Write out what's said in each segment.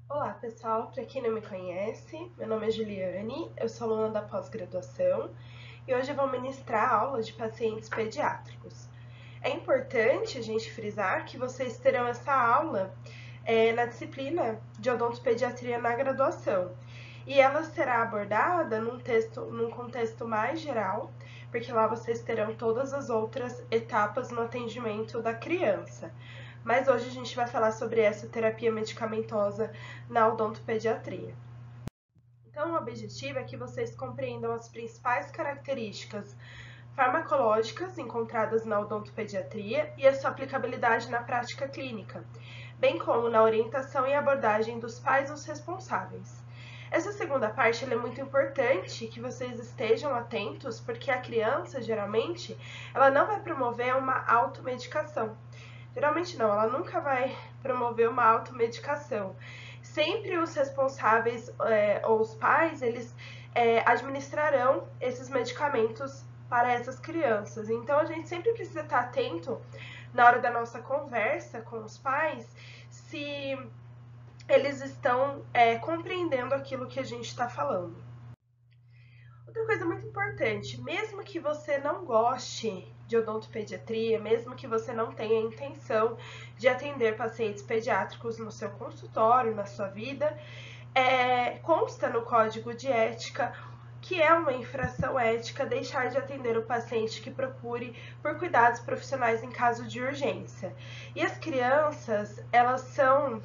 Olá, pessoal. Para quem não me conhece, meu nome é Juliane, eu sou aluna da pós-graduação e hoje eu vou ministrar a aula de pacientes pediátricos. É importante a gente frisar que vocês terão essa aula na disciplina de odontopediatria na graduação. E ela será abordada num contexto mais geral, porque lá vocês terão todas as outras etapas no atendimento da criança. Mas hoje a gente vai falar sobre essa terapia medicamentosa na odontopediatria. Então, o objetivo é que vocês compreendam as principais características farmacológicas encontradas na odontopediatria e a sua aplicabilidade na prática clínica, bem como na orientação e abordagem dos pais os responsáveis. Essa segunda parte é muito importante que vocês estejam atentos, porque a criança, geralmente, ela não vai promover uma automedicação. Geralmente não, ela nunca vai promover uma automedicação. Sempre os responsáveis ou os pais, eles administrarão esses medicamentos para essas crianças. Então a gente sempre precisa estar atento na hora da nossa conversa com os pais se eles estão compreendendo aquilo que a gente está falando. Outra coisa muito importante, mesmo que você não goste de odontopediatria, mesmo que você não tenha intenção de atender pacientes pediátricos no seu consultório, na sua vida, consta no Código de Ética que é uma infração ética deixar de atender o paciente que procure por cuidados profissionais em caso de urgência. E as crianças, elas são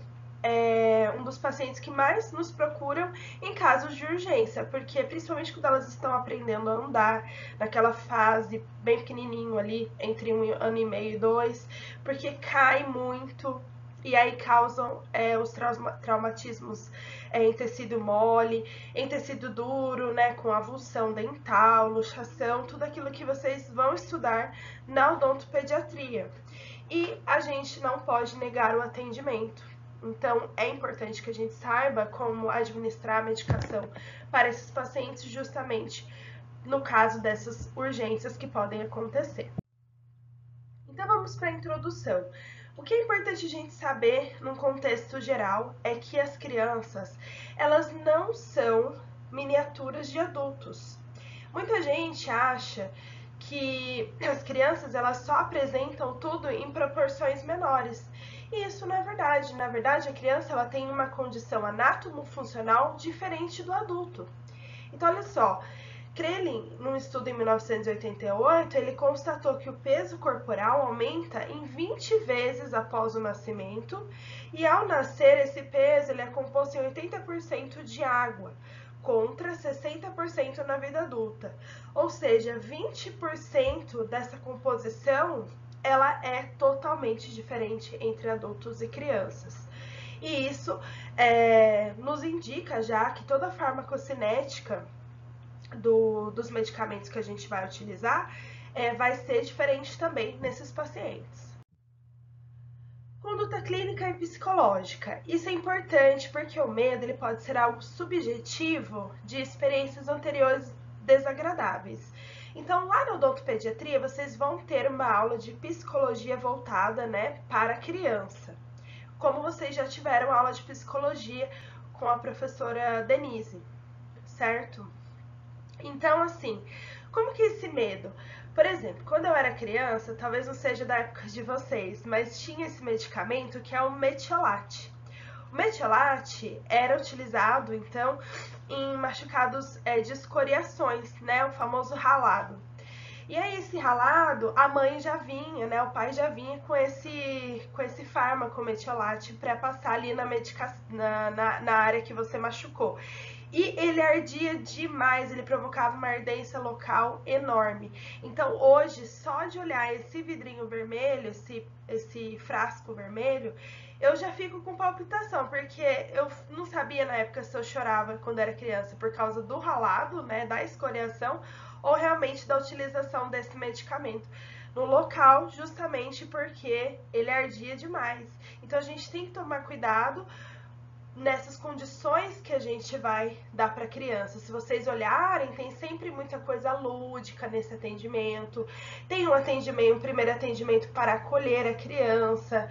um dos pacientes que mais nos procuram em casos de urgência, porque principalmente quando elas estão aprendendo a andar, naquela fase bem pequenininho ali, entre 1 ano e meio e 2, porque cai muito e aí causam os traumatismos em tecido mole, em tecido duro, né, com avulsão dental, luxação, tudo aquilo que vocês vão estudar na odontopediatria. E a gente não pode negar o atendimento. Então, é importante que a gente saiba como administrar a medicação para esses pacientes, justamente no caso dessas urgências que podem acontecer. Então, vamos para a introdução. O que é importante a gente saber, num contexto geral, é que as crianças, elas não são miniaturas de adultos. Muita gente acha que as crianças elas só apresentam tudo em proporções menores. E isso não é verdade. Na verdade, a criança ela tem uma condição anatomo-funcional diferente do adulto. Então, olha só, Krelin, num estudo em 1988, ele constatou que o peso corporal aumenta em 20 vezes após o nascimento e ao nascer esse peso ele é composto em 80% de água, contra 60% na vida adulta. Ou seja, 20% dessa composição ela é totalmente diferente entre adultos e crianças. E isso nos indica já que toda a farmacocinética dos medicamentos que a gente vai utilizar vai ser diferente também nesses pacientes. Conduta clínica e psicológica. Isso é importante porque o medo ele pode ser algo subjetivo de experiências anteriores desagradáveis. Então, lá na odontopediatria, vocês vão ter uma aula de psicologia voltada, né, para a criança. Como vocês já tiveram aula de psicologia com a professora Denise, certo? Então, assim, como que esse medo? Por exemplo, quando eu era criança, talvez não seja da época de vocês, mas tinha esse medicamento que é o metiolate. O metiolate era utilizado, então, em machucados de escoriações, né? O famoso ralado. E aí, esse ralado, a mãe já vinha, né? O pai já vinha com esse fármaco metiolate para passar ali na área que você machucou. E ele ardia demais, ele provocava uma ardência local enorme. Então, hoje, só de olhar esse vidrinho vermelho, esse frasco vermelho, eu já fico com palpitação, porque eu não sabia na época se eu chorava quando era criança por causa do ralado, né, da escoriação, ou realmente da utilização desse medicamento no local, justamente porque ele ardia demais. Então a gente tem que tomar cuidado nessas condições que a gente vai dar para a criança. Se vocês olharem, tem sempre muita coisa lúdica nesse atendimento. Tem um primeiro atendimento para acolher a criança,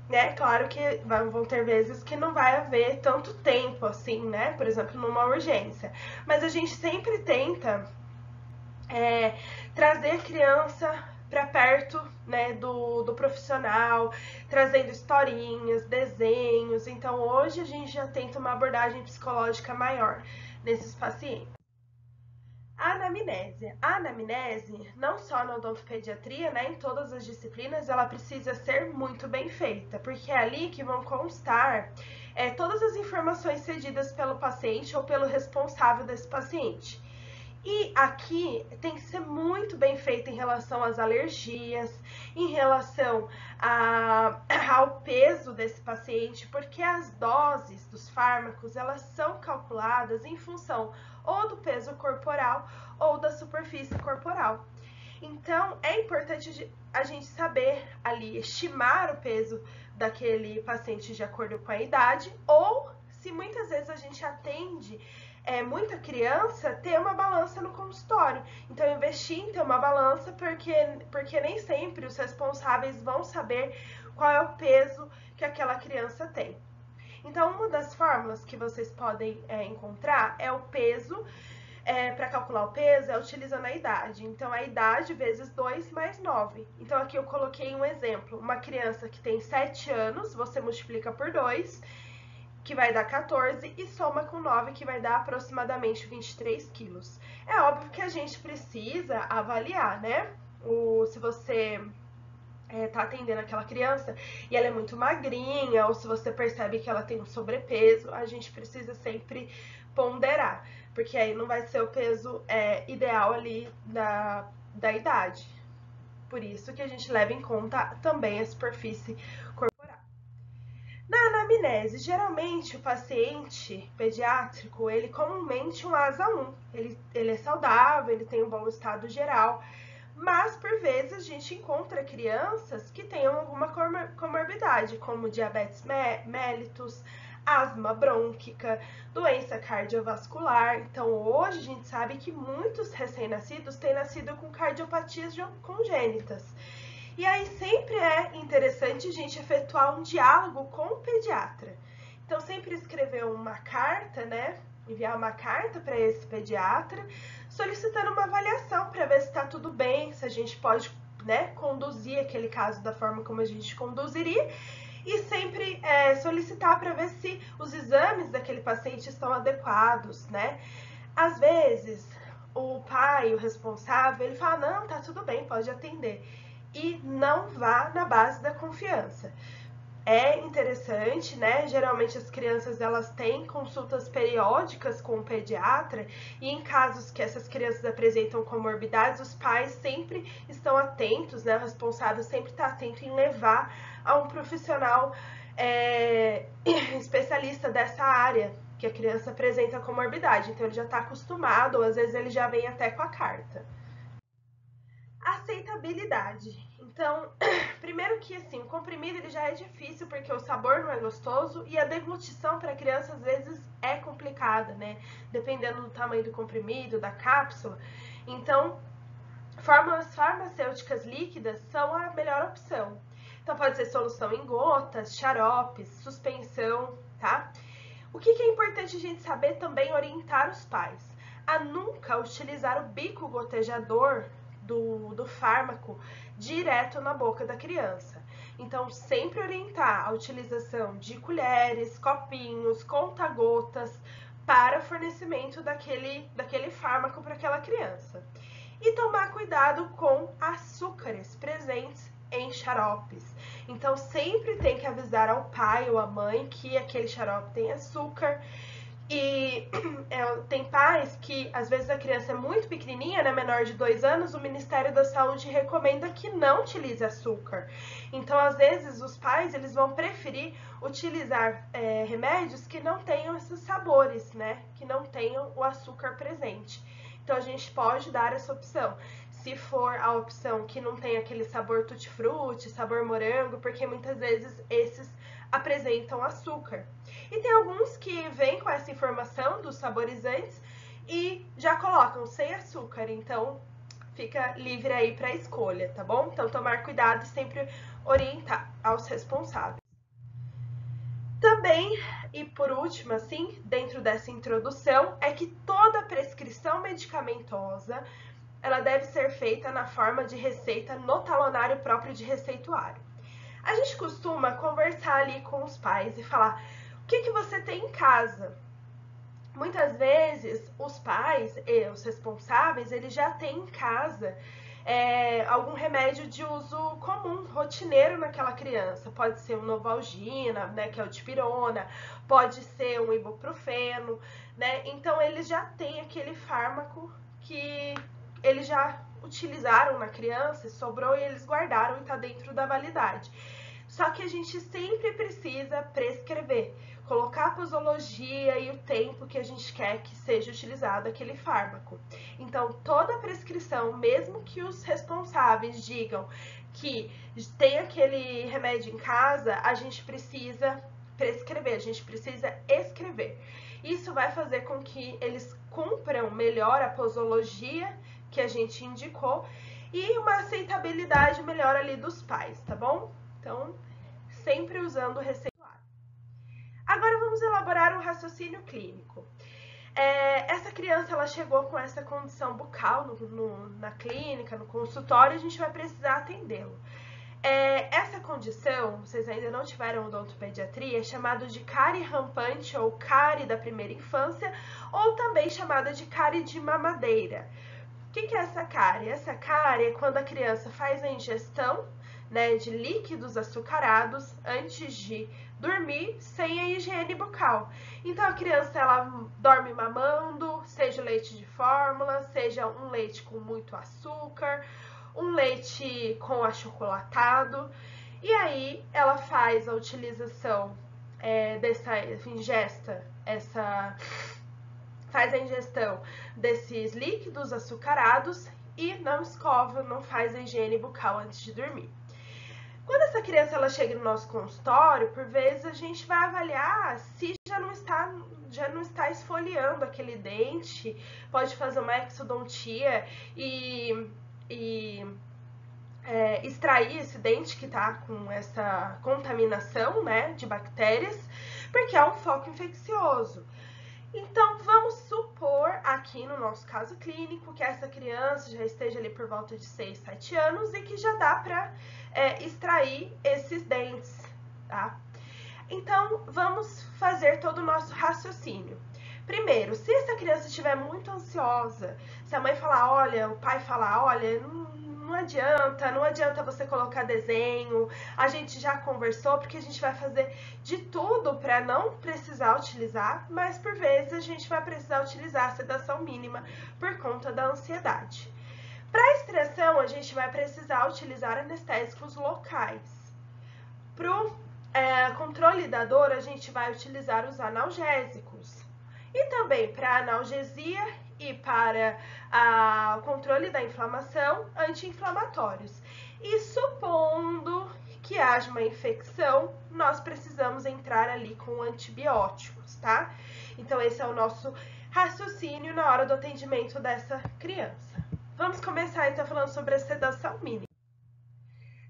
né? Claro que vão ter vezes que não vai haver tanto tempo assim, né? Por exemplo, numa urgência. Mas a gente sempre tenta trazer a criança para perto, né, do profissional, trazendo historinhas, desenhos. Então, hoje a gente já tenta uma abordagem psicológica maior nesses pacientes. A anamnese. A anamnese, não só na odontopediatria, né, em todas as disciplinas, ela precisa ser muito bem feita, porque é ali que vão constar todas as informações cedidas pelo paciente ou pelo responsável desse paciente. E aqui tem que ser muito bem feito em relação às alergias, em relação ao peso desse paciente, porque as doses dos fármacos, elas são calculadas em função ou do peso corporal ou da superfície corporal. Então, é importante a gente saber ali estimar o peso daquele paciente de acordo com a idade, ou se muitas vezes a gente atende muita criança, ter uma balança no consultório. Então, investir em ter uma balança, porque nem sempre os responsáveis vão saber qual é o peso que aquela criança tem. Então, uma das fórmulas que vocês podem encontrar é o peso. Para calcular o peso é utilizando a idade. Então, a idade vezes 2 mais 9. Então, aqui eu coloquei um exemplo. Uma criança que tem 7 anos, você multiplica por 2, que vai dar 14, e soma com 9, que vai dar aproximadamente 23 quilos. É óbvio que a gente precisa avaliar, né? Se você tá atendendo aquela criança e ela é muito magrinha, ou se você percebe que ela tem um sobrepeso, a gente precisa sempre ponderar, porque aí não vai ser o peso ideal ali da idade. Por isso que a gente leva em conta também a superfície corporal. Na anamnese, geralmente o paciente pediátrico, ele comumente um ASA 1, ele é saudável, ele tem um bom estado geral, mas por vezes a gente encontra crianças que tenham alguma comorbidade, como diabetes mellitus, asma brônquica, doença cardiovascular. Então hoje a gente sabe que muitos recém-nascidos têm nascido com cardiopatias congênitas. E aí sempre é interessante a gente efetuar um diálogo com o pediatra. Então sempre escrever uma carta, né? Enviar uma carta para esse pediatra, solicitando uma avaliação para ver se está tudo bem, se a gente pode, né, conduzir aquele caso da forma como a gente conduziria, e sempre solicitar para ver se os exames daquele paciente estão adequados, né? Às vezes o pai, o responsável, ele fala, não, tá tudo bem, pode atender. E não vá na base da confiança. É interessante, né? Geralmente as crianças elas têm consultas periódicas com o pediatra, e em casos que essas crianças apresentam comorbidades, os pais sempre estão atentos, né? O responsável sempre está atento em levar a um profissional especialista dessa área que a criança apresenta comorbidade. Então ele já está acostumado, ou às vezes ele já vem até com a carta. Aceitabilidade. Então, primeiro que assim, o comprimido ele já é difícil porque o sabor não é gostoso, e a deglutição para criança às vezes é complicada, né? Dependendo do tamanho do comprimido, da cápsula. Então, fórmulas farmacêuticas líquidas são a melhor opção. Então, pode ser solução em gotas, xaropes, suspensão, tá? O que é importante a gente saber também orientar os pais a nunca utilizar o bico gotejador do fármaco direto na boca da criança. Então, sempre orientar a utilização de colheres, copinhos, conta-gotas para fornecimento daquele fármaco para aquela criança. E tomar cuidado com açúcares presentes em xaropes. Então, sempre tem que avisar ao pai ou à mãe que aquele xarope tem açúcar. E tem pais que, às vezes, a criança é muito pequenininha, né, menor de 2 anos, o Ministério da Saúde recomenda que não utilize açúcar. Então, às vezes, os pais eles vão preferir utilizar remédios que não tenham esses sabores, né, que não tenham o açúcar presente. Então, a gente pode dar essa opção. Se for a opção que não tem aquele sabor tutti-frutti, sabor morango, porque muitas vezes esses apresentam açúcar. E tem alguns que vêm com essa informação dos saborizantes e já colocam sem açúcar, então fica livre aí para escolha, tá bom? Então tomar cuidado e sempre orientar aos responsáveis. também, e por último, assim, dentro dessa introdução, é que toda prescrição medicamentosa ela deve ser feita na forma de receita no talonário próprio de receituário. A gente costuma conversar ali com os pais e falar: o que você tem em casa? Muitas vezes os pais e os responsáveis, eles já têm em casa algum remédio de uso comum, rotineiro naquela criança. Pode ser um Novalgina, né, que é o dipirona, pode ser um ibuprofeno, né? Então eles já têm aquele fármaco que eles já utilizaram na criança, sobrou e eles guardaram e está dentro da validade. Só que a gente sempre precisa prescrever, colocar a posologia e o tempo que a gente quer que seja utilizado aquele fármaco. Então, toda prescrição, mesmo que os responsáveis digam que tem aquele remédio em casa, a gente precisa prescrever, a gente precisa escrever. Isso vai fazer com que eles cumpram melhor a posologia que a gente indicou e uma aceitabilidade melhor ali dos pais, tá bom? Então, sempre usando o receituário. Agora vamos elaborar um raciocínio clínico. Essa criança ela chegou com essa condição bucal na clínica, no consultório, e a gente vai precisar atendê-lo. Essa condição, vocês ainda não tiveram odontopediatria, é chamada de cárie rampante ou cárie da primeira infância, ou também chamada de cárie de mamadeira. O que é essa cárie? Essa cárie é quando a criança faz a ingestão, né, de líquidos açucarados antes de dormir sem a higiene bucal. Então a criança ela dorme mamando, seja leite de fórmula, seja um leite com muito açúcar, um leite com achocolatado, e aí ela faz a utilização dessa ingesta, faz a ingestão desses líquidos açucarados e não escova, não faz a higiene bucal antes de dormir. Quando essa criança ela chega no nosso consultório, por vezes a gente vai avaliar se já não está esfoliando aquele dente, pode fazer uma exodontia e extrair esse dente que está com essa contaminação, né, de bactérias, porque é um foco infeccioso. Então, vamos supor aqui no nosso caso clínico que essa criança já esteja ali por volta de 6, 7 anos e que já dá para extrair esses dentes, tá? Então, vamos fazer todo o nosso raciocínio. Primeiro, se essa criança estiver muito ansiosa, se a mãe falar, olha, o pai falar, olha, não adianta você colocar desenho, a gente já conversou, porque a gente vai fazer de tudo para não precisar utilizar, mas por vezes a gente vai precisar utilizar a sedação mínima por conta da ansiedade. Para extração, a gente vai precisar utilizar anestésicos locais. Para o controle da dor, a gente vai utilizar os analgésicos. E também para analgesia e para o controle da inflamação, anti-inflamatórios. E supondo que haja uma infecção, nós precisamos entrar ali com antibióticos, tá? Então, esse é o nosso raciocínio na hora do atendimento dessa criança. Vamos começar, então, falando sobre a sedação mínima.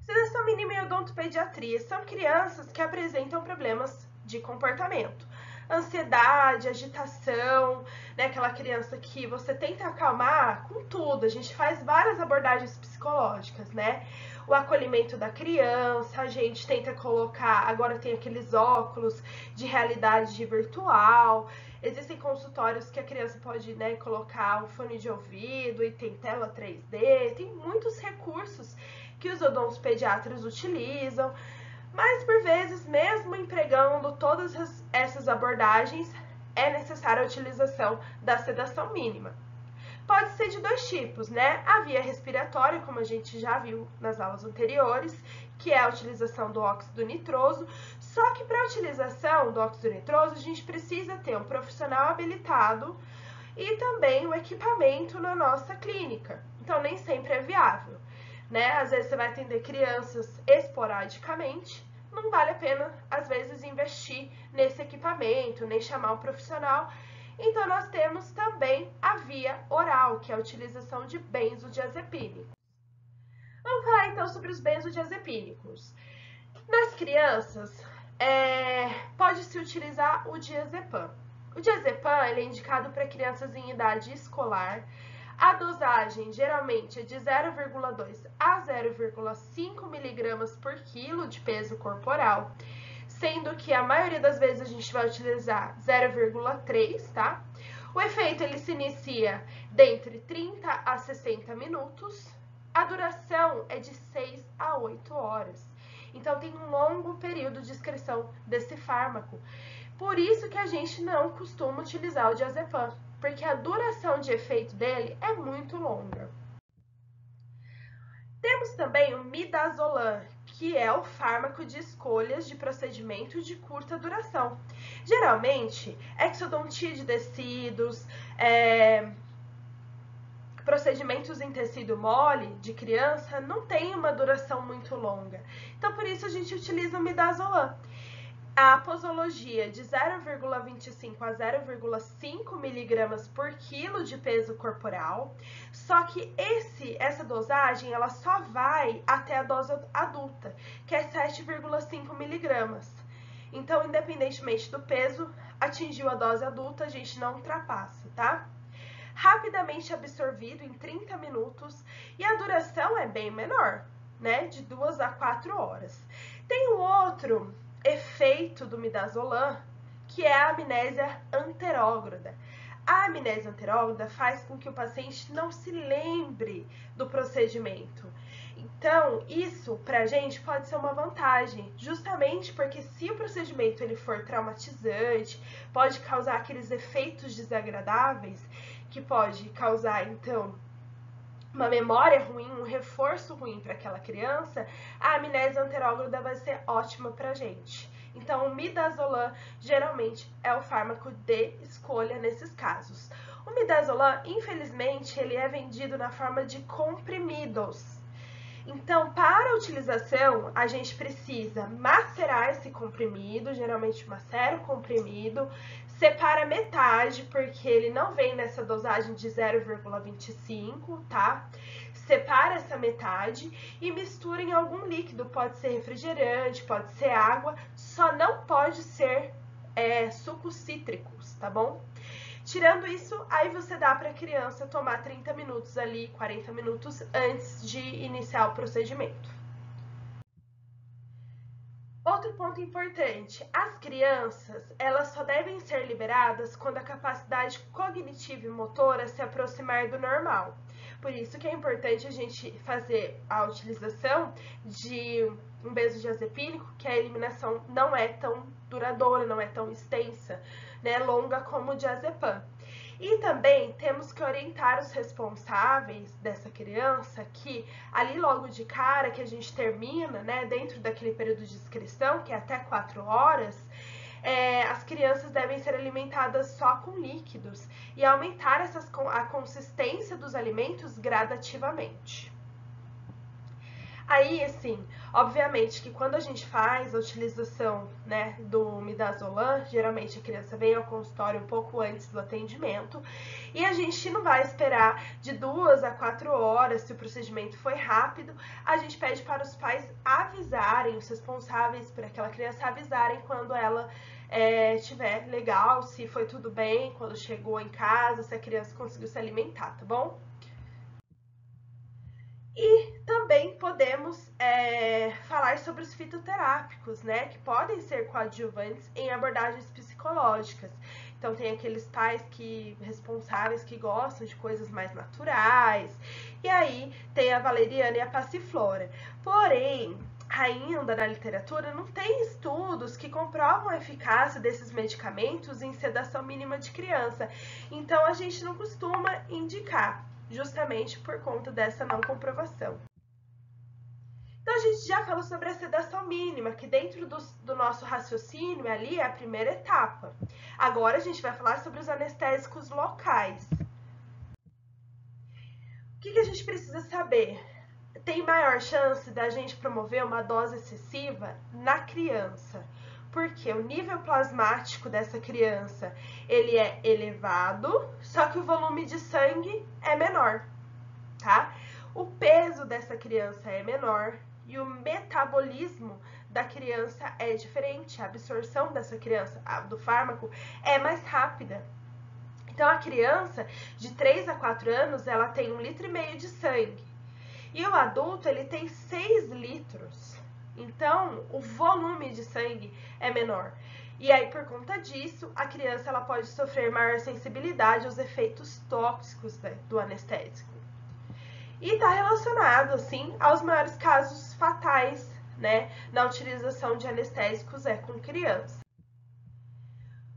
Sedação mínima em odontopediatria são crianças que apresentam problemas de comportamento. Ansiedade, agitação, né? Aquela criança que você tenta acalmar com tudo. A gente faz várias abordagens psicológicas, né? O acolhimento da criança, a gente tenta colocar, agora tem aqueles óculos de realidade virtual, existem consultórios que a criança pode, né, colocar um fone de ouvido e tem tela 3D, tem muitos recursos que os odontopediatras utilizam. Mas, por vezes, mesmo empregando todas essas abordagens, é necessária a utilização da sedação mínima. Pode ser de dois tipos, né? A via respiratória, como a gente já viu nas aulas anteriores, que é a utilização do óxido nitroso. Só que para a utilização do óxido nitroso, a gente precisa ter um profissional habilitado e também um equipamento na nossa clínica. Então, nem sempre é viável, né? Às vezes você vai atender crianças esporadicamente, não vale a pena, às vezes, investir nesse equipamento, nem chamar um profissional. Então, nós temos também a via oral, que é a utilização de benzodiazepínicos. Vamos falar, então, sobre os benzodiazepínicos. Nas crianças, pode-se se utilizar o diazepam. O diazepam ele é indicado para crianças em idade escolar. A dosagem geralmente é de 0,2 a 0,5 miligramas por quilo de peso corporal, sendo que a maioria das vezes a gente vai utilizar 0,3, tá? O efeito ele se inicia dentre 30 a 60 minutos. A duração é de 6 a 8 horas. Então tem um longo período de excreção desse fármaco. Por isso que a gente não costuma utilizar o diazepam, porque a duração de efeito dele é muito longa. Temos também o midazolam, que é o fármaco de escolhas de procedimento de curta duração. Geralmente, exodontia de tecidos, procedimentos em tecido mole de criança não tem uma duração muito longa. Então, por isso a gente utiliza o midazolam. A posologia de 0,25 a 0,5 miligramas por quilo de peso corporal, só que essa dosagem ela só vai até a dose adulta, que é 7,5 miligramas. Então, independentemente do peso, atingiu a dose adulta, a gente não ultrapassa, tá? Rapidamente absorvido em 30 minutos e a duração é bem menor, né? De 2 a 4 horas. Tem um outro efeito do midazolam, que é a amnésia anterógrada. A amnésia anterógrada faz com que o paciente não se lembre do procedimento. Então, isso pra gente pode ser uma vantagem, justamente porque se o procedimento ele for traumatizante, pode causar aqueles efeitos desagradáveis, que pode causar, então, uma memória ruim, um reforço ruim para aquela criança, a amnésia anterógrada vai ser ótima para a gente. Então, o midazolam geralmente é o fármaco de escolha nesses casos. O midazolam, infelizmente, ele é vendido na forma de comprimidos. Então, para a utilização, a gente precisa macerar esse comprimido, geralmente macera o comprimido, separa metade, porque ele não vem nessa dosagem de 0,25, tá? Separa essa metade e mistura em algum líquido, pode ser refrigerante, pode ser água, só não pode ser sucos cítricos, tá bom? Tirando isso, aí você dá para a criança tomar 30 minutos ali, 40 minutos antes de iniciar o procedimento. Outro ponto importante, as crianças, elas só devem ser liberadas quando a capacidade cognitiva e motora se aproximar do normal. Por isso que é importante a gente fazer a utilização de um benzodiazepínico, que a eliminação não é tão duradoura, não é tão extensa, né, longa como o diazepam. E também temos que orientar os responsáveis dessa criança que ali logo de cara que a gente termina, né, dentro daquele período de inscrição, que é até 4 horas, as crianças devem ser alimentadas só com líquidos e aumentar a consistência dos alimentos gradativamente. Aí, assim, obviamente que quando a gente faz a utilização, né, do midazolam, geralmente a criança vem ao consultório um pouco antes do atendimento e a gente não vai esperar de 2 a 4 horas, se o procedimento foi rápido, a gente pede para os pais avisarem, os responsáveis por aquela criança avisarem quando ela estiver legal, se foi tudo bem, quando chegou em casa, se a criança conseguiu se alimentar, tá bom? E também podemos falar sobre os fitoterápicos, né, que podem ser coadjuvantes em abordagens psicológicas. Então, tem aqueles pais responsáveis que gostam de coisas mais naturais, e aí tem a valeriana e a passiflora. Porém, ainda na literatura não tem estudos que comprovam a eficácia desses medicamentos em sedação mínima de criança. Então, a gente não costuma indicar, justamente por conta dessa não comprovação. Então, a gente já falou sobre a sedação mínima, que dentro do nosso raciocínio ali é a primeira etapa. Agora, a gente vai falar sobre os anestésicos locais. O que a gente precisa saber? Tem maior chance da gente promover uma dose excessiva na criança, porque o nível plasmático dessa criança ele é elevado, só que o volume de sangue é menor, tá? O peso dessa criança é menor e o metabolismo da criança é diferente, a absorção dessa criança, do fármaco, é mais rápida. Então, a criança de 3 a 4 anos, ela tem 1,5 litro de sangue. E o adulto, ele tem 6 litros. Então, o volume de sangue é menor. E aí, por conta disso, a criança ela pode sofrer maior sensibilidade aos efeitos tóxicos, né, do anestésico. E está relacionado, assim, aos maiores casos fatais, né, na utilização de anestésicos com criança.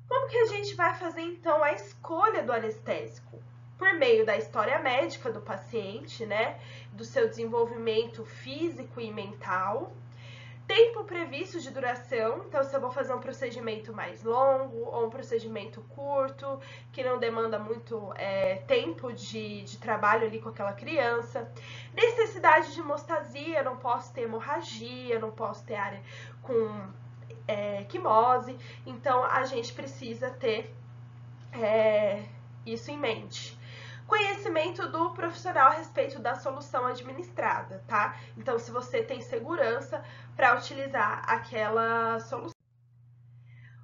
Como que a gente vai fazer, então, a escolha do anestésico? Por meio da história médica do paciente, né, do seu desenvolvimento físico e mental, tempo previsto de duração, então se eu vou fazer um procedimento mais longo ou um procedimento curto, que não demanda muito tempo de trabalho ali com aquela criança. Necessidade de hemostasia, não posso ter hemorragia, não posso ter área com quimose, então a gente precisa ter isso em mente. Conhecimento do profissional a respeito da solução administrada, tá? Então, se você tem segurança para utilizar aquela solução.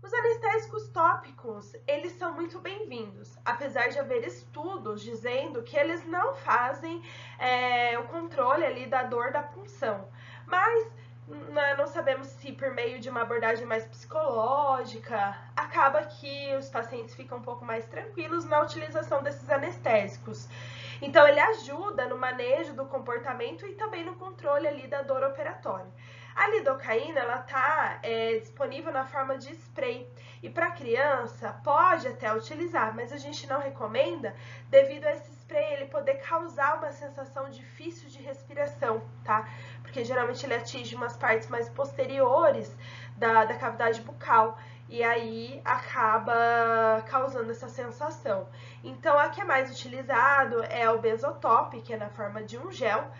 Os anestésicos tópicos, eles são muito bem-vindos, apesar de haver estudos dizendo que eles não fazem o controle ali da dor da punção, mas não sabemos se por meio de uma abordagem mais psicológica, acaba que os pacientes ficam um pouco mais tranquilos na utilização desses anestésicos. Então, ele ajuda no manejo do comportamento e também no controle ali da dor operatória. A lidocaína, ela está disponível na forma de spray. E para criança, pode até utilizar, mas a gente não recomenda devido a esse spray ele poder causar uma sensação difícil de respiração, tá? Porque geralmente ele atinge umas partes mais posteriores da cavidade bucal. E aí acaba causando essa sensação. Então, a que é mais utilizado é o Benzotope, que é na forma de um gel.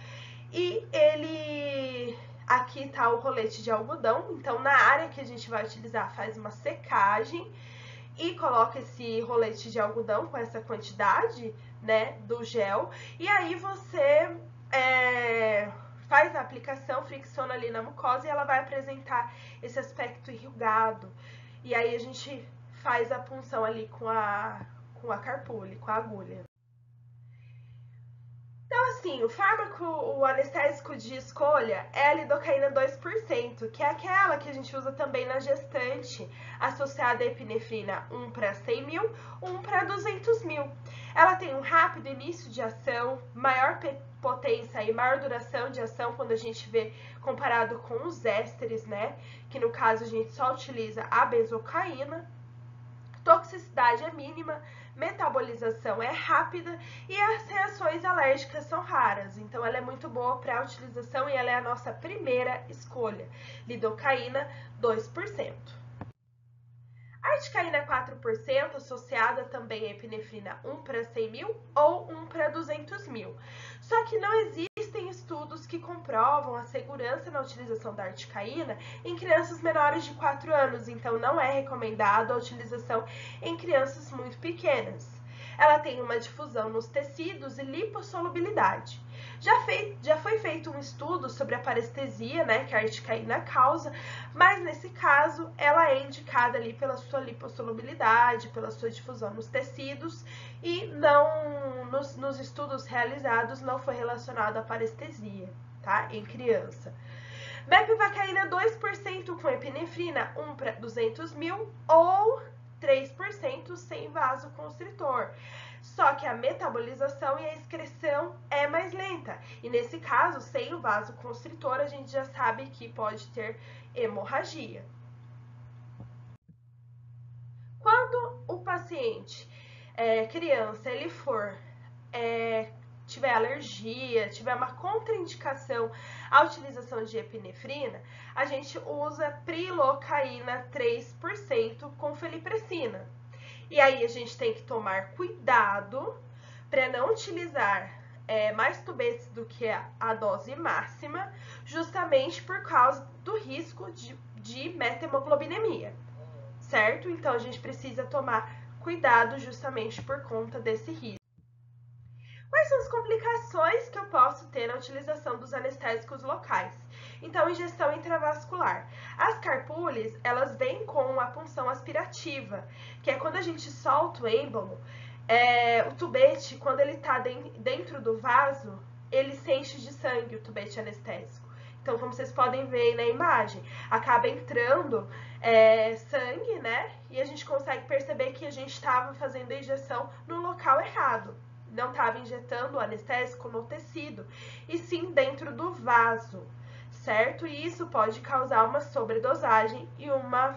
E ele... Aqui está o rolete de algodão, então na área que a gente vai utilizar faz uma secagem e coloca esse rolete de algodão com essa quantidade, né, do gel. E aí você faz a aplicação, fricciona ali na mucosa e ela vai apresentar esse aspecto enrugado. E aí a gente faz a punção ali com a carpule, com a agulha. Então, assim, o anestésico de escolha é a lidocaína 2%, que é aquela que a gente usa também na gestante, associada à epinefrina 1 para 100 mil, 1 para 200 mil. Ela tem um rápido início de ação, maior potência e maior duração de ação quando a gente vê comparado com os ésteres, né? Que no caso a gente só utiliza a benzocaína. Toxicidade é mínima, metabolização é rápida e as reações alérgicas são raras. Então, ela é muito boa para a utilização e ela é a nossa primeira escolha. Lidocaína, 2%. Articaína 4%, associada também à epinefrina 1 para 100 mil ou 1 para 200 mil. Só que não existem estudos que comprovam a segurança na utilização da articaína em crianças menores de 4 anos, então não é recomendado a utilização em crianças muito pequenas. Ela tem uma difusão nos tecidos e lipossolubilidade. Já foi feito um estudo sobre a parestesia, né, que a articaína causa, mas nesse caso ela é indicada ali pela sua lipossolubilidade, pela sua difusão nos tecidos e não nos estudos realizados não foi relacionado à parestesia, tá, em criança. Mepivacaína 2% com epinefrina 1 para 200 mil ou 3% sem vasoconstritor. Só que a metabolização e a excreção é mais lenta. E nesse caso, sem o vasoconstritor, a gente já sabe que pode ter hemorragia. Quando o paciente, criança, ele tiver alergia, tiver uma contraindicação à utilização de epinefrina, a gente usa prilocaína 3% com feliprecina. E aí a gente tem que tomar cuidado para não utilizar mais tubetes do que a dose máxima, justamente por causa do risco de metahemoglobinemia, certo? Então a gente precisa tomar cuidado justamente por conta desse risco. Quais são as complicações que eu posso ter na utilização dos anestésicos locais? Então, injeção intravascular. As carpules, elas vêm com a punção aspirativa, que é quando a gente solta o êmbolo, o tubete, quando ele está dentro do vaso, ele se enche de sangue, o tubete anestésico. Então, como vocês podem ver aí na imagem, acaba entrando sangue, né? E a gente consegue perceber que a gente estava fazendo a injeção no local errado. Não estava injetando o anestésico no tecido, e sim dentro do vaso, certo? E isso pode causar uma sobredosagem e uma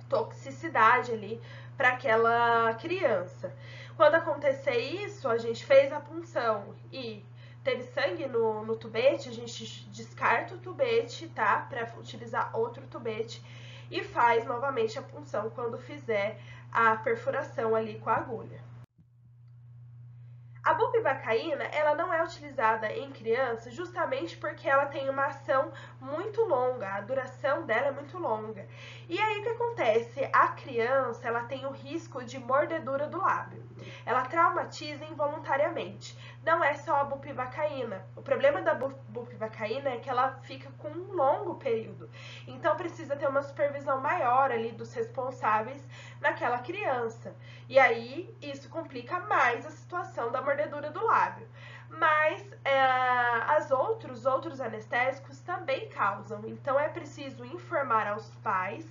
toxicidade ali para aquela criança. Quando acontecer isso, a gente fez a punção e teve sangue no tubete, a gente descarta o tubete, tá? Para utilizar outro tubete e faz novamente a punção quando fizer a perfuração ali com a agulha. A bupivacaína, ela não é utilizada em crianças justamente porque ela tem uma ação muito longa, a duração dela é muito longa. E aí o que acontece? A criança, ela tem o risco de mordedura do lábio. Ela traumatiza involuntariamente. Não é só a bupivacaína. O problema da bupivacaína é que ela fica com um longo período. Então precisa ter uma supervisão maior ali dos responsáveis naquela criança. E aí isso complica mais a situação da mordedura do lábio. Mas os outros anestésicos também causam. Então é preciso informar aos pais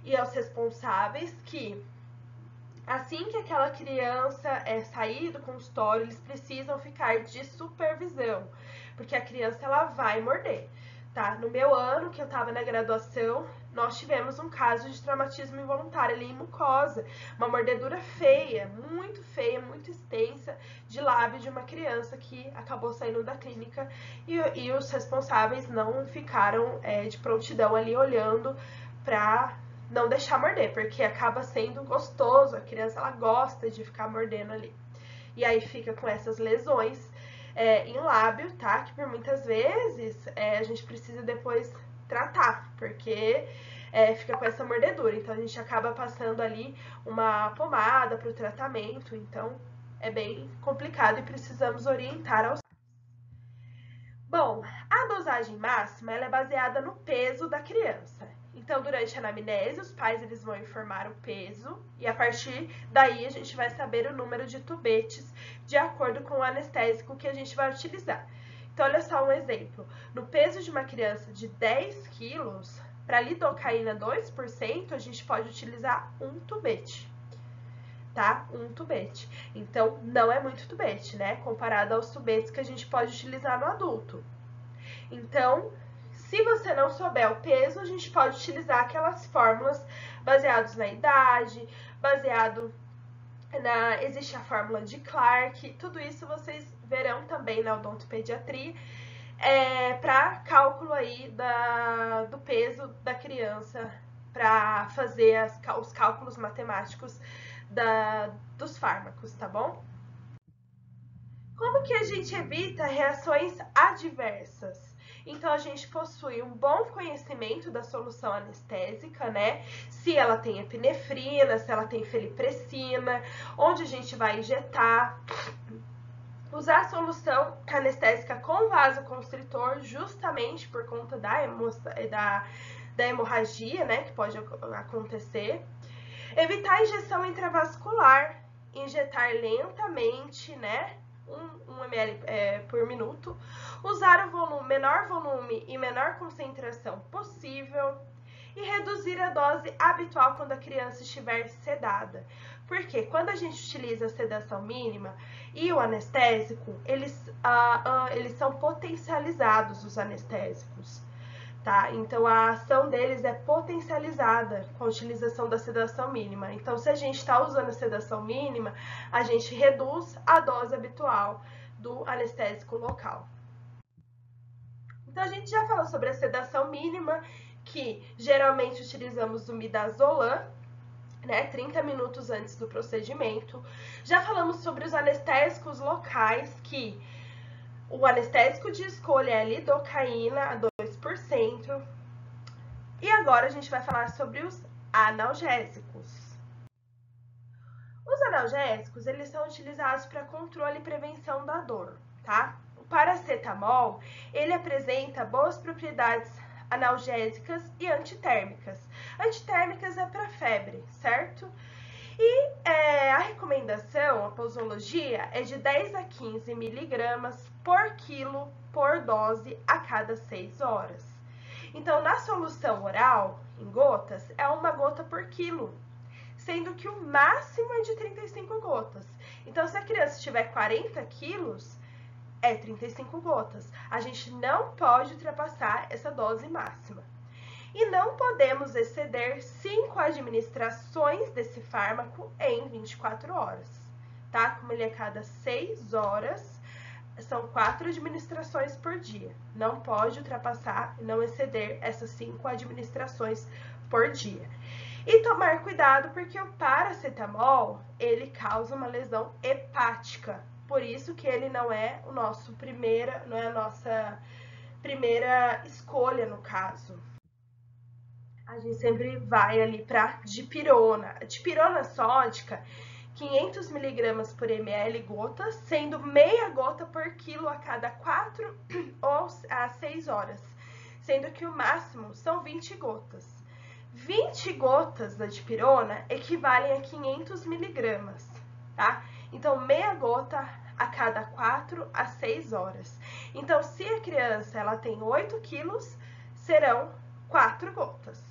e aos responsáveis que assim que aquela criança sair do consultório, eles precisam ficar de supervisão, porque a criança ela vai morder, tá? No meu ano que eu estava na graduação, nós tivemos um caso de traumatismo involuntário ali em mucosa, uma mordedura feia, muito extensa de lábio de uma criança que acabou saindo da clínica e os responsáveis não ficaram de prontidão ali olhando para não deixar morder, porque acaba sendo gostoso, a criança ela gosta de ficar mordendo ali. E aí fica com essas lesões em lábio, tá? Que por muitas vezes a gente precisa depois tratar, porque fica com essa mordedura. Então a gente acaba passando ali uma pomada para o tratamento, então é bem complicado e precisamos orientar aos. Bom, a dosagem máxima ela é baseada no peso da criança. Então, durante a anamnese, os pais eles vão informar o peso e a partir daí a gente vai saber o número de tubetes de acordo com o anestésico que a gente vai utilizar. Então, olha só um exemplo. No peso de uma criança de 10 quilos, para lidocaína 2%, a gente pode utilizar um tubete, tá? Um tubete. Então, não é muito tubete, né? Comparado aos tubetes que a gente pode utilizar no adulto. Então, se você não souber o peso, a gente pode utilizar aquelas fórmulas baseadas na idade, existe a fórmula de Clark, tudo isso vocês verão também na odontopediatria, para cálculo aí do peso da criança, para fazer os cálculos matemáticos dos fármacos, tá bom? Como que a gente evita reações adversas? Então, a gente possui um bom conhecimento da solução anestésica, né? Se ela tem epinefrina, se ela tem felipressina, onde a gente vai injetar. Usar a solução anestésica com vasoconstritor, justamente por conta da hemorragia, né? Que pode acontecer. Evitar a injeção intravascular, injetar lentamente, né? 1 ml por minuto, usar o menor volume e menor concentração possível e reduzir a dose habitual quando a criança estiver sedada. Porque quando a gente utiliza a sedação mínima e o anestésico, eles são potencializados, os anestésicos. Tá? Então, a ação deles é potencializada com a utilização da sedação mínima. Então, se a gente está usando a sedação mínima, a gente reduz a dose habitual do anestésico local. Então, a gente já falou sobre a sedação mínima, que geralmente utilizamos o midazolam, né, 30 minutos antes do procedimento. Já falamos sobre os anestésicos locais, que o anestésico de escolha é a lidocaína, a 2%. E agora a gente vai falar sobre os analgésicos. Os analgésicos, eles são utilizados para controle e prevenção da dor, tá? paracetamol, ele apresenta boas propriedades analgésicas e antitérmicas. Antitérmicas é para febre, certo? E a recomendação, a posologia, é de 10 a 15 miligramas por quilo por dose a cada 6 horas. Então, na solução oral, em gotas, é 1 gota por quilo, sendo que o máximo é de 35 gotas. Então, se a criança tiver 40 quilos, é 35 gotas. A gente não pode ultrapassar essa dose máxima. E não podemos exceder 5 administrações desse fármaco em 24 horas, tá? Como ele é cada 6 horas, são 4 administrações por dia. Não pode ultrapassar e não exceder essas 5 administrações por dia. E tomar cuidado porque o paracetamol, ele causa uma lesão hepática. Por isso que ele não é a nossa primeira escolha no caso. A gente sempre vai ali para dipirona. A dipirona sódica, 500 mg por ml gotas, sendo meia gota por quilo a cada 4 ou a 6 horas, sendo que o máximo são 20 gotas. 20 gotas da dipirona equivalem a 500 mg, tá? Então, meia gota a cada 4 a 6 horas. Então, se a criança ela tem 8 quilos, serão 4 gotas,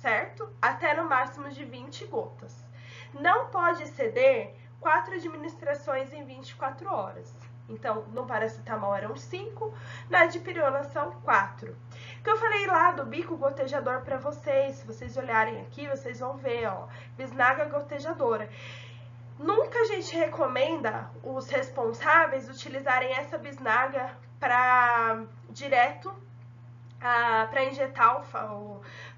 certo? Até no máximo de 20 gotas. Não pode exceder 4 administrações em 24 horas. Então, no paracetamol eram 5, na dipirona são 4. Que eu falei lá do bico gotejador para vocês, se vocês olharem aqui, vocês vão ver, ó, bisnaga gotejadora. Nunca a gente recomenda os responsáveis utilizarem essa bisnaga para direto para injetar,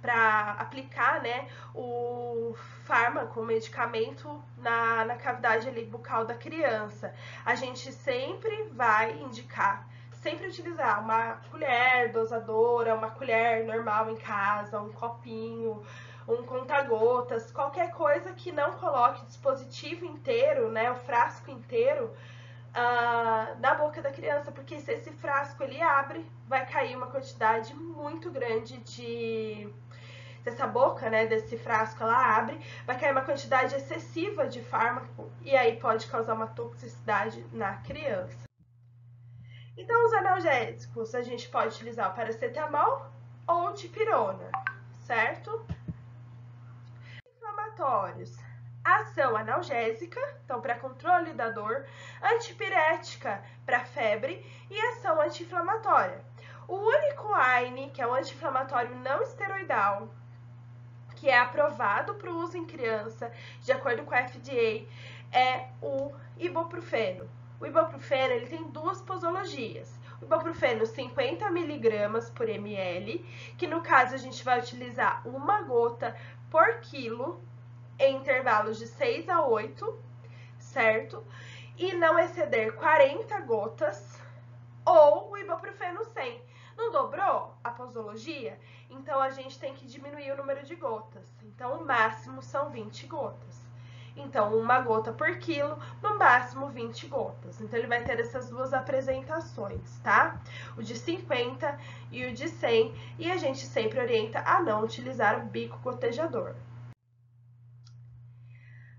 para aplicar, né, o fármaco, o medicamento na cavidade ali bucal da criança. A gente sempre vai indicar, sempre utilizar uma colher dosadora, uma colher normal em casa, um copinho, um conta-gotas, qualquer coisa que não coloque o dispositivo inteiro, né, o frasco inteiro, na boca da criança, porque se esse frasco ele abre, vai cair uma quantidade muito grande de... Se essa boca, né, desse frasco ela abre, vai cair uma quantidade excessiva de fármaco e aí pode causar uma toxicidade na criança. Então, os analgésicos, a gente pode utilizar o paracetamol ou dipirona, certo? Inflamatórios. Ação analgésica, então para controle da dor, antipirética para febre e ação anti-inflamatória. O único AINE, que é o anti-inflamatório não esteroidal, que é aprovado para o uso em criança, de acordo com a FDA, é o ibuprofeno. O ibuprofeno ele tem duas posologias. O ibuprofeno 50 mg por ml, que no caso a gente vai utilizar 1 gota por quilo, em intervalos de 6 a 8, certo? E não exceder 40 gotas, ou o ibuprofeno 100. Não dobrou a posologia? Então, a gente tem que diminuir o número de gotas. Então, o máximo são 20 gotas. Então, 1 gota por quilo, no máximo 20 gotas. Então, ele vai ter essas duas apresentações, tá? O de 50 e o de 100. E a gente sempre orienta a não utilizar o bico gotejador.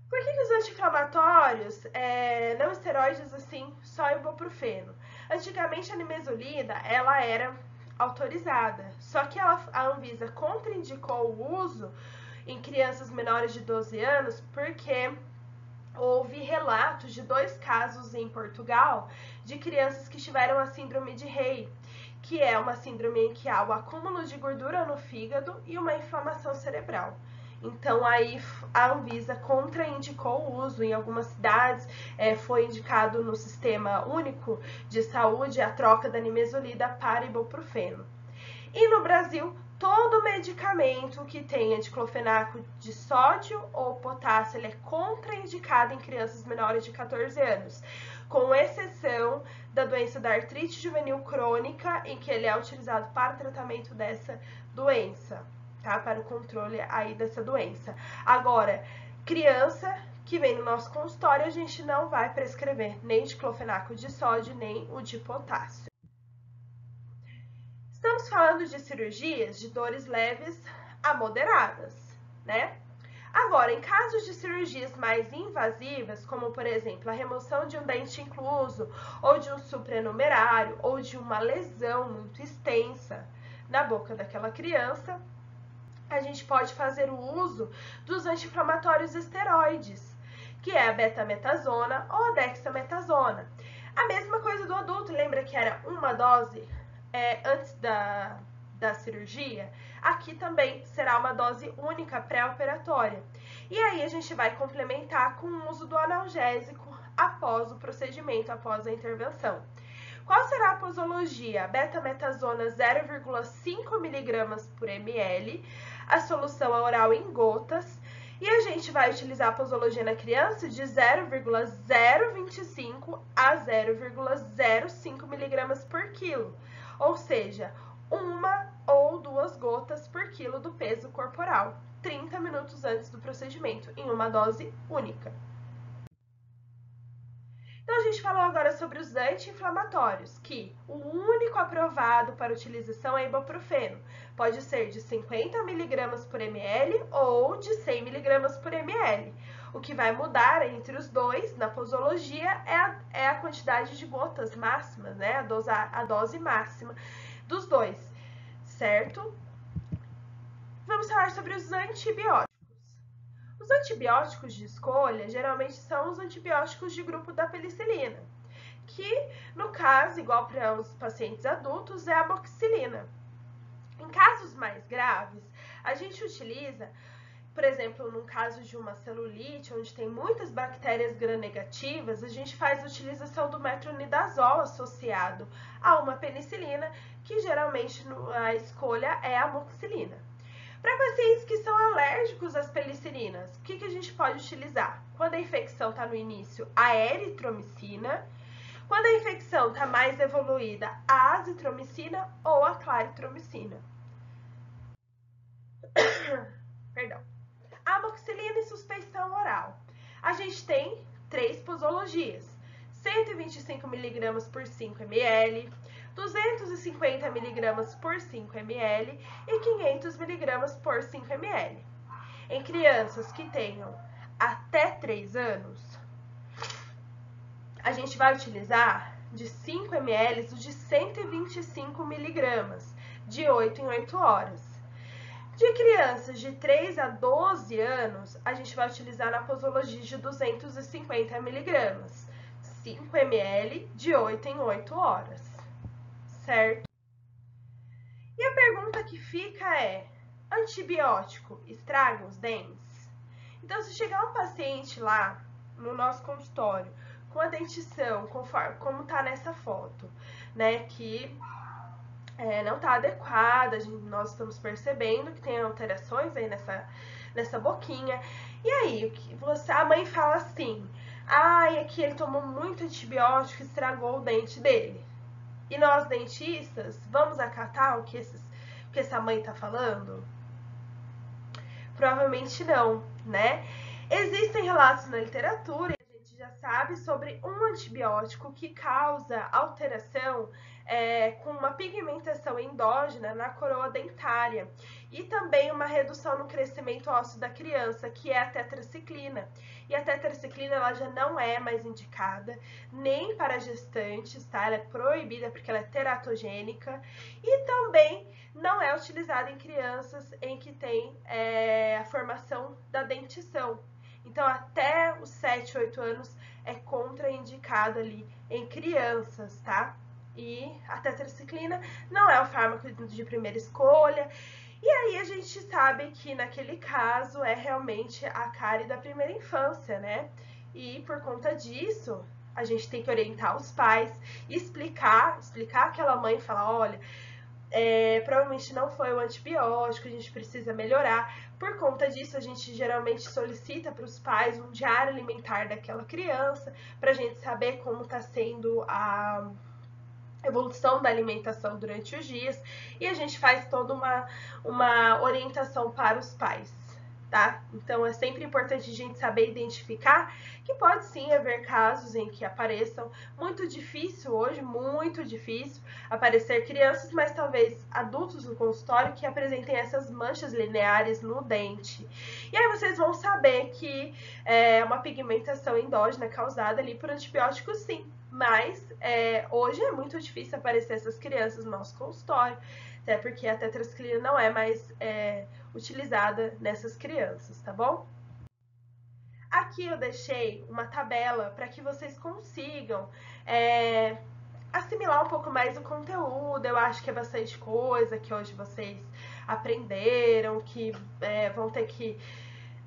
Por que os anti-inflamatórios, não esteroides assim, só ibuprofeno? Antigamente a nimesulida, ela era autorizada, só que a Anvisa contraindicou o uso em crianças menores de 12 anos porque houve relatos de 2 casos em Portugal de crianças que tiveram a síndrome de Rey, que é uma síndrome em que há o acúmulo de gordura no fígado e uma inflamação cerebral. Então, aí a Anvisa contraindicou o uso em algumas cidades, foi indicado no Sistema Único de Saúde a troca da nimesulida para ibuprofeno. E no Brasil, todo medicamento que tenha diclofenaco de sódio ou potássio, ele é contraindicado em crianças menores de 14 anos, com exceção da doença da artrite juvenil crônica, em que ele é utilizado para o tratamento dessa doença. Tá? Para o controle aí dessa doença. Agora, criança que vem no nosso consultório, a gente não vai prescrever nem diclofenaco de sódio, nem o de potássio. Estamos falando de cirurgias de dores leves a moderadas, né? Agora, em casos de cirurgias mais invasivas, como por exemplo a remoção de um dente incluso, ou de um supranumerário, ou de uma lesão muito extensa na boca daquela criança, a gente pode fazer o uso dos anti-inflamatórios esteroides, que é a betametasona ou a dexametasona. A mesma coisa do adulto, lembra que era uma dose antes da cirurgia? Aqui também será uma dose única pré-operatória. E aí a gente vai complementar com o uso do analgésico após o procedimento, após a intervenção. Qual será a posologia? Betametasona 0,5 mg por ml, a solução oral em gotas, e a gente vai utilizar a posologia na criança de 0,025 a 0,05 mg por quilo, ou seja, 1 ou 2 gotas por quilo do peso corporal, 30 minutos antes do procedimento, em uma dose única. Então, a gente falou agora sobre os anti-inflamatórios, que o único aprovado para utilização é ibuprofeno. Pode ser de 50 mg por ml ou de 100 mg por ml. O que vai mudar entre os dois, na posologia, é a quantidade de gotas máximas, né? A dose máxima dos dois, certo? Vamos falar sobre os antibióticos. Os antibióticos de escolha geralmente são os antibióticos de grupo da penicilina, que no caso, igual para os pacientes adultos, é a amoxicilina. Em casos mais graves, a gente utiliza, por exemplo, no caso de uma celulite, onde tem muitas bactérias gram-negativas, a gente faz a utilização do metronidazol associado a uma penicilina, que geralmente a escolha é a amoxicilina. Para pacientes que são alérgicos às penicilinas, o que a gente pode utilizar? Quando a infecção está no início, a eritromicina. Quando a infecção está mais evoluída, a azitromicina ou a claritromicina. Perdão. A amoxicilina e suspensão oral. A gente tem 3 posologias: 125 mg por 5 ml, 250 mg por 5 ml e 500 mg por 5 ml. Em crianças que tenham até 3 anos, a gente vai utilizar de 5 ml o de 125 mg, de 8 em 8 horas. De crianças de 3 a 12 anos, a gente vai utilizar na posologia de 250 mg, 5 ml de 8 em 8 horas, certo? E a pergunta que fica é: antibiótico estraga os dentes? Então, se chegar um paciente lá no nosso consultório com a dentição, como tá nessa foto, né, que não tá adequada, nós estamos percebendo que tem alterações aí nessa boquinha, e aí a mãe fala assim: é que ele tomou muito antibiótico e estragou o dente dele. E nós, dentistas, vamos acatar o que essa mãe tá falando? Provavelmente não, né? Existem relatos na literatura, e a gente já sabe, sobre um antibiótico que causa alteração com uma pigmentação endógena na coroa dentária e também uma redução no crescimento ósseo da criança, que é a tetraciclina. E a tetraciclina ela já não é mais indicada nem para gestantes, tá? Ela é proibida porque ela é teratogênica e também não é utilizada em crianças em que tem a formação da dentição. Então, até os 7, 8 anos é contraindicado ali em crianças, tá? E a tetraciclina não é o fármaco de primeira escolha. E aí a gente sabe que naquele caso é realmente a cárie da primeira infância, né? E por conta disso, a gente tem que orientar os pais, explicar aquela mãe e falar: olha, provavelmente não foi o antibiótico, a gente precisa melhorar. Por conta disso, a gente geralmente solicita para os pais um diário alimentar daquela criança, para a gente saber como está sendo a evolução da alimentação durante os dias, e a gente faz toda uma orientação para os pais, tá? Então é sempre importante a gente saber identificar que pode sim haver casos em que apareçam, muito difícil hoje, muito difícil aparecer crianças, mas talvez adultos no consultório que apresentem essas manchas lineares no dente. E aí vocês vão saber que é uma pigmentação endógena causada ali por antibióticos, sim, mas hoje é muito difícil aparecer essas crianças no nosso consultório, até porque a tetraciclina não é mais utilizada nessas crianças, tá bom? Aqui eu deixei uma tabela para que vocês consigam assimilar um pouco mais o conteúdo. Eu acho que é bastante coisa que hoje vocês aprenderam, que vão ter que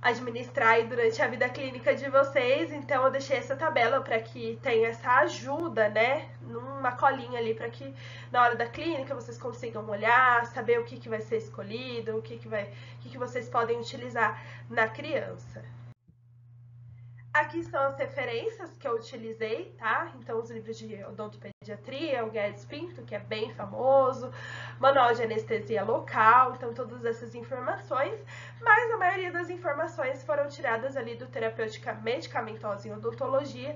administrar aí durante a vida clínica de vocês. Então eu deixei essa tabela para que tenha essa ajuda, né, numa colinha ali, para que na hora da clínica vocês consigam olhar, saber o que vai ser escolhido, o que vocês podem utilizar na criança. Aqui estão as referências que eu utilizei, tá? Então, os livros de odontopediatria, o Guedes Pinto, que é bem famoso, manual de anestesia local, então todas essas informações, mas a maioria das informações foram tiradas ali do Terapêutica Medicamentosa em Odontologia,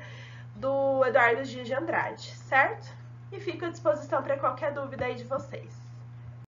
do Eduardo Dias de Andrade, certo? E fico à disposição para qualquer dúvida aí de vocês.